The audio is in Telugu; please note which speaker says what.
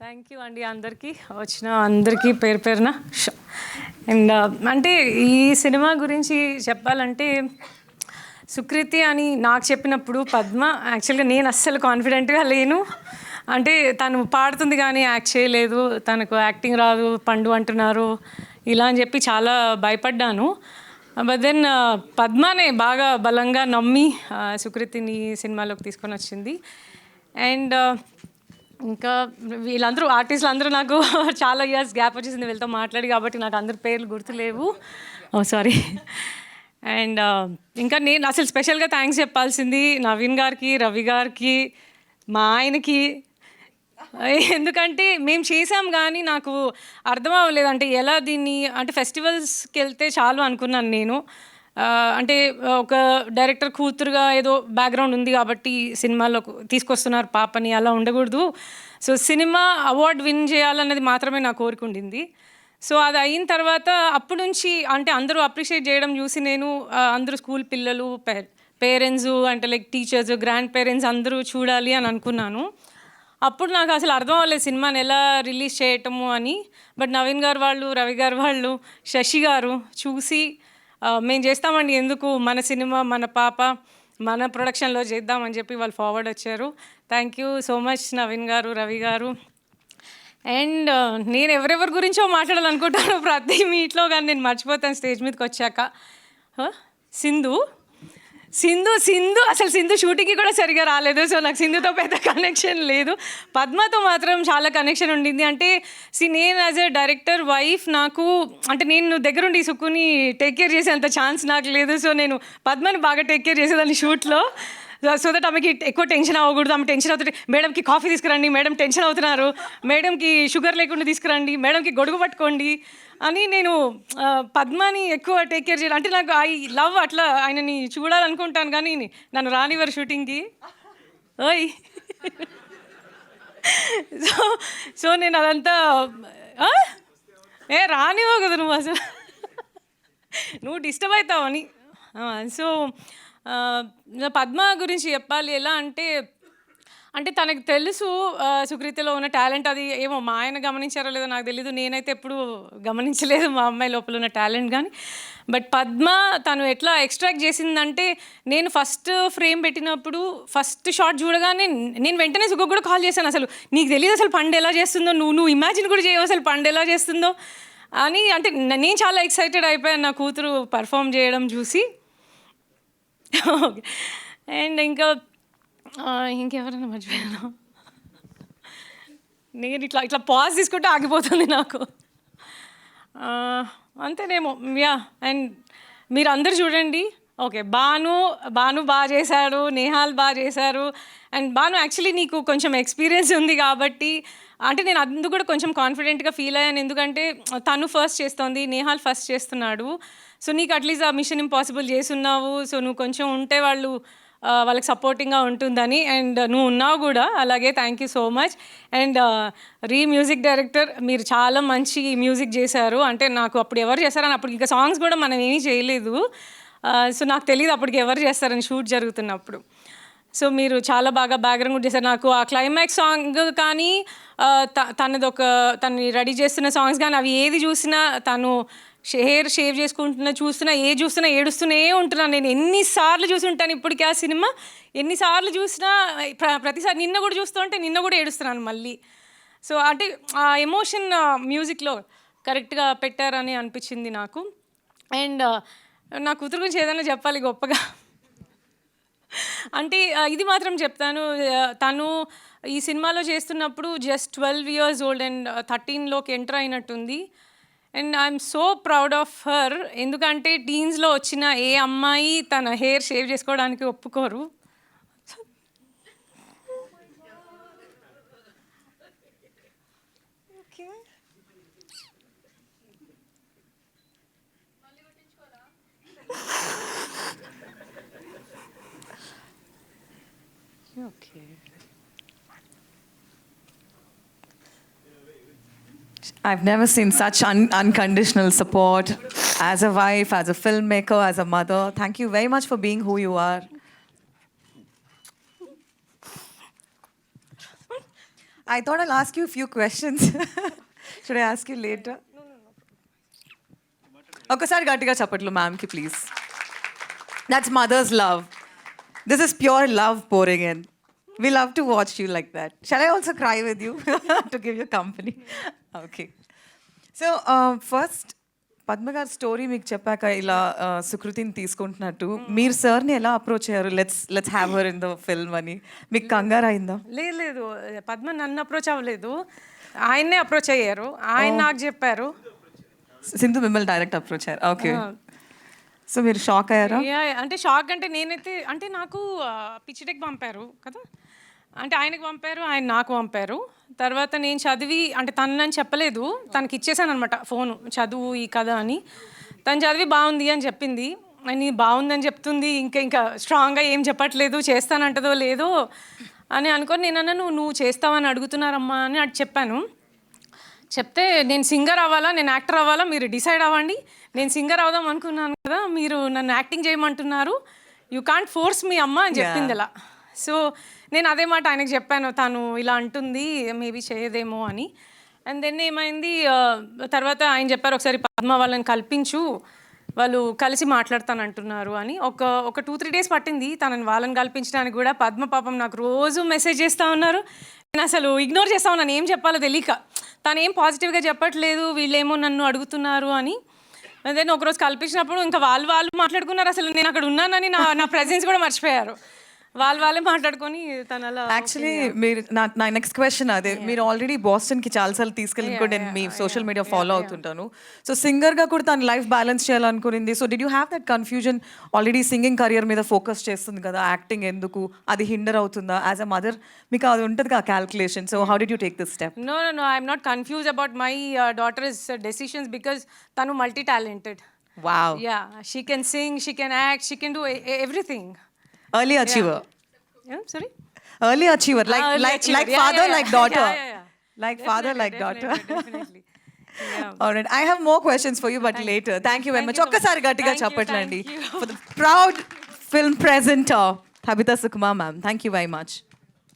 Speaker 1: థ్యాంక్ యూ అండి అందరికీ వచ్చిన అందరికీ పేరు పేరున. అండ్ అంటే ఈ సినిమా గురించి చెప్పాలంటే సుకృతి అని నాకు చెప్పినప్పుడు పద్మ యాక్చువల్గా నేను అస్సలు కాన్ఫిడెంట్గా లేను. అంటే తను పాడుతుంది కానీ యాక్ట్ చేయలేదు, తనకు యాక్టింగ్ రాదు, పండు అంటున్నారు ఇలా అని చెప్పి చాలా భయపడ్డాను. బట్ దెన్ పద్మనే బాగా బలంగా నమ్మి సుకృతిని సినిమాలోకి తీసుకొని వచ్చింది. అండ్ ఇంకా వీళ్ళందరూ ఆర్టిస్టులు అందరూ నాకు చాలా ఇయర్స్ గ్యాప్ వచ్చేసింది వీళ్ళతో మాట్లాడి, కాబట్టి నాకు అందరి పేర్లు గుర్తులేవు. సారీ. అండ్ ఇంకా నేను అసలు స్పెషల్గా థ్యాంక్స్ చెప్పాల్సింది నవీన్ గారికి, రవి గారికి, మా ఆయనకి. ఎందుకంటే మేము చేసాం కానీ నాకు అర్థం అవ్వలేదు, అంటే ఎలా దీన్ని అంటే ఫెస్టివల్స్కి వెళ్తే చాలు అనుకున్నాను నేను. అంటే ఒక డైరెక్టర్ కూతురుగా ఏదో బ్యాక్గ్రౌండ్ ఉంది కాబట్టి సినిమాలో తీసుకొస్తున్నారు పాపని, అలా ఉండకూడదు. సో సినిమా అవార్డు విన్ చేయాలన్నది మాత్రమే నా కోరిక ఉండింది. సో అది అయిన తర్వాత అప్పటి నుంచి అంటే అందరూ అప్రిషియేట్ చేయడం చూసి నేను అందరూ స్కూల్ పిల్లలు, పేరెంట్స్ అంటే లైక్ టీచర్స్, గ్రాండ్ పేరెంట్స్ అందరూ చూడాలి అని అనుకున్నాను. అప్పుడు నాకు అసలు అర్థం అవ్వలేదు సినిమాని ఎలా రిలీజ్ చేయటము అని. బట్ నవీన్ గారు వాళ్ళు, రవి గారు వాళ్ళు, శశి గారు చూసి మేము చేస్తామండి, ఎందుకు మన సినిమా మన పాప మన ప్రొడక్షన్లో చేద్దామని చెప్పి వాళ్ళు ఫార్వర్డ్ వచ్చారు. Thank you so much Naveen గారు, రవి గారు. అండ్ నేను ఎవరెవరి గురించో మాట్లాడాలనుకుంటాను ప్రతి మీట్లో, కానీ నేను మర్చిపోతాను స్టేజ్ మీదకి వచ్చాక. సింధు అసలు సింధు షూటింగ్కి కూడా సరిగా రాలేదు. సో నాకు సింధుతో పెద్ద కనెక్షన్ లేదు. పద్మతో మాత్రం చాలా కనెక్షన్ ఉండింది. అంటే నేను యాజ్ ఎ డైరెక్టర్ వైఫ్ నాకు అంటే నేను దగ్గరుండి సుక్కుని టేక్ కేర్ చేసేంత ఛాన్స్ నాకు లేదు. సో నేను పద్మని బాగా టేక్ కేర్ చేసేదాన్ని షూట్లో. సో దట్ ఆమెకి ఎక్కువ టెన్షన్ అవ్వకూడదు. ఆమె టెన్షన్ అవుతుంది, మేడంకి కాఫీ తీసుకురండి, మేడం టెన్షన్ అవుతున్నారు, మేడంకి షుగర్ లేకుండా తీసుకురండి, మేడంకి గొడుగు పట్టుకోండి అని నేను పద్మని ఎక్కువ టేక్ కేర్ చేయాలి. అంటే నాకు ఐ లవ్ అట్లా ఆయనని చూడాలనుకుంటాను కానీ నన్ను రానివ్వరు షూటింగ్కి. ఓయ్ సో నేను అదంతా రానివ్వవు కదా నువ్వు, అసలు నువ్వు డిస్టర్బ్ అవుతావని. సో పద్మ గురించి చెప్పాలి ఎలా అంటే అంటే తనకు తెలుసు సుకృతిలో ఉన్న టాలెంట్. అది ఏమో మా ఆయన గమనించారో లేదో నాకు తెలీదు, నేనైతే ఎప్పుడు గమనించలేదు మా అమ్మాయి లోపల ఉన్న టాలెంట్ కానీ. బట్ పద్మ తను ఎట్లా ఎక్స్ట్రాక్ట్ చేసిందంటే నేను ఫస్ట్ ఫ్రేమ్ పెట్టినప్పుడు ఫస్ట్ షాట్ చూడగానే నేను వెంటనే సుఖకు కూడా కాల్ చేశాను, అసలు నీకు తెలియదు అసలు పండు ఎలా చేస్తుందో, నువ్వు ఇమాజిన్ కూడా చేయవు అసలు పండు ఎలా చేస్తుందో అని. అంటే నేను చాలా ఎక్సైటెడ్ అయిపోయాను నా కూతురు పర్ఫామ్ చేయడం చూసి. ఓకే. అండ్ ఇంకెవరైనా మర్చిపోయాను, నేను ఇట్లా పాజ్ తీసుకుంటే ఆగిపోతుంది నాకు, అంతేనేమో. యా. అండ్ మీరు అందరు చూడండి. ఓకే, భాను బాగా చేశాడు, నేహాల్ బాగా చేశారు. అండ్ భాను యాక్చువల్లీ నీకు కొంచెం ఎక్స్పీరియన్స్ ఉంది కాబట్టి అంటే నేను అందుకు కూడా కొంచెం కాన్ఫిడెంట్గా ఫీల్ అయ్యాను, ఎందుకంటే తను ఫస్ట్ చేస్తోంది, నేహాల్ ఫస్ట్ చేస్తున్నాడు. సో నీకు అట్లీస్ట్ ఆ మిషన్ ఇంపాసిబుల్ చేస్తున్నావు, సో నువ్వు కొంచెం ఉంటే వాళ్ళకి సపోర్టింగ్గా ఉంటుందని. అండ్ నువ్వు ఉన్నావు కూడా అలాగే. Thank you so much. And music director, మీరు చాలా మంచి మ్యూజిక్ చేశారు. అంటే నాకు అప్పుడు ఎవరు చేశారని, అప్పుడు ఇంకా సాంగ్స్ కూడా మనం ఏమీ చేయలేదు. సో నాకు తెలియదు అప్పటికి ఎవరు చేస్తారని షూట్ జరుగుతున్నప్పుడు. సో మీరు చాలా బాగా బ్యాక్గ్రౌండ్ కూడా చేశారు. నాకు ఆ క్లైమాక్స్ సాంగ్ కానీ తనని రెడీ చేస్తున్న సాంగ్స్ కానీ అవి ఏది చూసినా తను హెయిర్ షేవ్ చేసుకుంటున్నా చూస్తున్నా ఏడుస్తూనే ఉంటున్నాను. నేను ఎన్నిసార్లు చూసి ఉంటాను ఇప్పటికీ ఆ సినిమా, ఎన్నిసార్లు చూసినా ప్రతిసారి నిన్న కూడా చూస్తూ ఉంటే నిన్న కూడా ఏడుస్తున్నాను మళ్ళీ. సో అంటే ఆ ఎమోషన్ మ్యూజిక్లో కరెక్ట్గా పెట్టారని అనిపించింది నాకు. అండ్ నా కూతురు గురించి ఏదైనా చెప్పాలి గొప్పగా అంటే ఇది మాత్రం చెప్తాను, తను ఈ సినిమాలో చేస్తున్నప్పుడు జస్ట్ 12 years old అండ్ 13లోకి ఎంటర్ అయినట్టుంది. And I'm so proud of her, ఎందుకంటే టీన్స్లో వచ్చిన ఏ అమ్మాయి తన హెయిర్ షేవ్ చేసుకోవడానికి ఒప్పుకోరు. Okay.
Speaker 2: I've never seen such unconditional support as a wife, as a filmmaker, as a mother. Thank you very much for being who you are. I thought I'll ask you a few questions. Should I ask you later? ఒకసారి గట్టిగా చప్పట్లు మ్యామ్కి please. That's mother's love. This is pure love pouring in. We love to watch you like that. Shall I also cry with you to give you company? Okay. So first, Padma గారి స్టోరీ మీకు చెప్పాక ఇలా సుకృతిని తీసుకుంటున్నట్టు మీరు సార్ని ఎలా అప్రోచ్ అయ్యారు? Let's have her in the film అని మీకు కంగారు అయిందా?
Speaker 1: లేదు పద్మ నన్ను అప్రోచ్ అవ్వలేదు, ఆయన్నే అప్రోచ్ అయ్యారు. ఆయన నాకు చెప్పారు.
Speaker 2: సింధు మిమ్మల్ని డైరెక్ట్ అప్రోచ్ అయ్యారు. ఓకే. సో మీరు షాక్ అయ్యారా?
Speaker 1: అంటే షాక్ అంటే నేనైతే అంటే నాకు పిచ్చిటెక్ పంపారు కదా, అంటే ఆయనకు పంపారు, ఆయన నాకు పంపారు. తర్వాత నేను చదివి అంటే తను నన్ను చెప్పలేదు, తనకి ఇచ్చేసాను అనమాట ఫోను, చదువు ఈ కథ అని. తను చదివి బాగుంది అని చెప్పింది. అని బాగుందని చెప్తుంది, ఇంకా స్ట్రాంగ్గా ఏం చెప్పట్లేదు, చేస్తానంటదో లేదో అని అనుకొని నేను అన్నాను, నువ్వు చేస్తావని అడుగుతున్నారమ్మా అని అటు చెప్పాను. చెప్తే నేను సింగర్ అవ్వాలా, నేను యాక్టర్ అవ్వాలా, మీరు డిసైడ్ అవ్వండి. నేను సింగర్ అవుదాం అనుకున్నాను కదా, మీరు నన్ను యాక్టింగ్ చేయమంటున్నారు, యూ కాంట్ ఫోర్స్ మీ అమ్మ అని చెప్పింది ఇలా. సో నేను అదే మాట ఆయనకు చెప్పాను, తను ఇలా అంటుంది మేబీ చేయదేమో అని. అండ్ దెన్ ఏమైంది, తర్వాత ఆయన చెప్పారు ఒకసారి పద్మ వాళ్ళని కల్పించు, వాళ్ళు కలిసి మాట్లాడతానంటున్నారు అని. ఒక 2-3 days పట్టింది తనని వాళ్ళని కల్పించడానికి కూడా. పద్మ పాపం నాకు రోజు మెసేజ్ చేస్తూ ఉన్నారు, నేను అసలు ఇగ్నోర్ చేస్తా ఉన్నాను, ఏం చెప్పాలో తెలియక. తను ఏం పాజిటివ్గా చెప్పట్లేదు, వీళ్ళేమో నన్ను అడుగుతున్నారు అని. దెన్ ఒకరోజు కల్పించినప్పుడు ఇంకా వాళ్ళు మాట్లాడుకున్నారు, అసలు నేను అక్కడ ఉన్నానని నా ప్రెజెన్స్ కూడా మర్చిపోయారు. వాళ్ళే మాట్లాడుకొని తన అలా.
Speaker 2: యాక్చువల్లీ మీరు నా నెక్స్ట్ క్వశ్చన్ అదే, మీరు ఆల్రెడీ బాస్టన్కి చాలాసార్లు తీసుకెళ్ళి కూడా నేను మీ సోషల్ మీడియా ఫాలో అవుతుంటాను. సో సింగర్గా కూడా తను లైఫ్ బ్యాలెన్స్ చేయాలనుకునింది. So did you have that confusion? Already singing career మీద ఫోకస్ చేస్తుంది కదా, యాక్టింగ్ ఎందుకు, అది హిండర్ అవుతుందా? యాజ్ అ మదర్ మీకు అది ఉంటుంది కదా calculation. So how did you take this step?
Speaker 1: No, I'm not confused about my daughter's decisions because tanu multi-talented.
Speaker 2: Wow.
Speaker 1: Yeah, she can sing, she can act, she can do everything.
Speaker 2: Early achiever.
Speaker 1: Yeah, sorry?
Speaker 2: Early achiever, like father, like daughter.
Speaker 1: Yeah.
Speaker 2: Like father, like daughter.
Speaker 1: Definitely. Yeah.
Speaker 2: All right, I have more questions for you, but later. Thank you very much. ఒక్కసారి గట్టిగా
Speaker 1: Thank you,
Speaker 2: చప్పట్లండి
Speaker 1: thank you.
Speaker 2: for the proud film presenter, Tabitha Sukumar ma'am. Thank you very much.